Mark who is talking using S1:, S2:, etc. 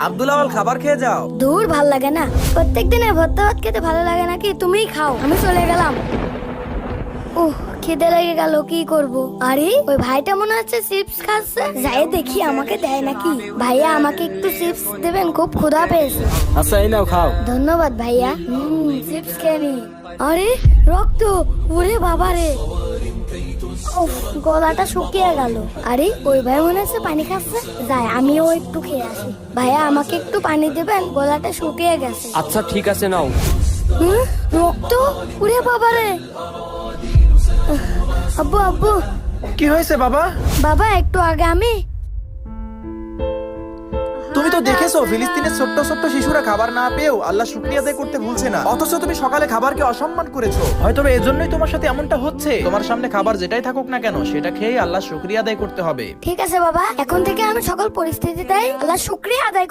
S1: আব্দুল আওয়াল খাবার খেয়ে যাও।
S2: দূর ভাল লাগে না, প্রত্যেক দিনে ভর্তা ভাত খেতে ভালো লাগে নাকি? তুমিই খাও, আমি চলে গেলাম। খিদে লেগে গেল, কি করব? আরে ওই ভাইটা মনে হচ্ছে চিপস খাচ্ছে, যাই দেখি আমাকে দেয় নাকি। ভাইয়া আমাকে একটু চিপস দেবেন, খুব ক্ষুধা পেয়েছে।
S3: আচ্ছা এই নাও খাও।
S2: ধন্যবাদ ভাইয়া। চিপস খেয়ে নি। আরে রক্ত, ওরে বাবা রে, উফ, গলাটা শুকিয়ে গেল। আরে ওই ভাই মনে হচ্ছে পানি খাচ্ছে, যাই আমিও একটু খেয়ে আসি। ভাইয়া আমাকে একটু পানি দেবেন, গলাটা শুকিয়ে গেছে।
S3: আচ্ছা ঠিক আছে নাও।
S2: রক্ত, ওরে বাবা রে। আব্বু আব্বু।
S1: কি হয়েছে বাবা?
S2: বাবা একটু আগে আমি
S1: তুমি তো দেখেছো ফিলিস্তিনের ছোট্ট ছোট্ট শিশুরা খাবার না পেয়েও আল্লাহ শুকরিয়া আদায় করতে ভুলছে না, অথচ তুমি সকালে খাবারকে অসম্মান করেছো। হয়তো এজন্যই তোমার সাথে এমনটা হচ্ছে। তোমার সামনে খাবার যেটাই থাকুক না কেন, সেটা খেয়ে আল্লাহ শুকরিয়া আদায় করতে হবে।
S2: ঠিক আছে বাবা, এখন থেকে আমি সকল পরিস্থিতিতেই আল্লাহ শুকরিয়া আদায়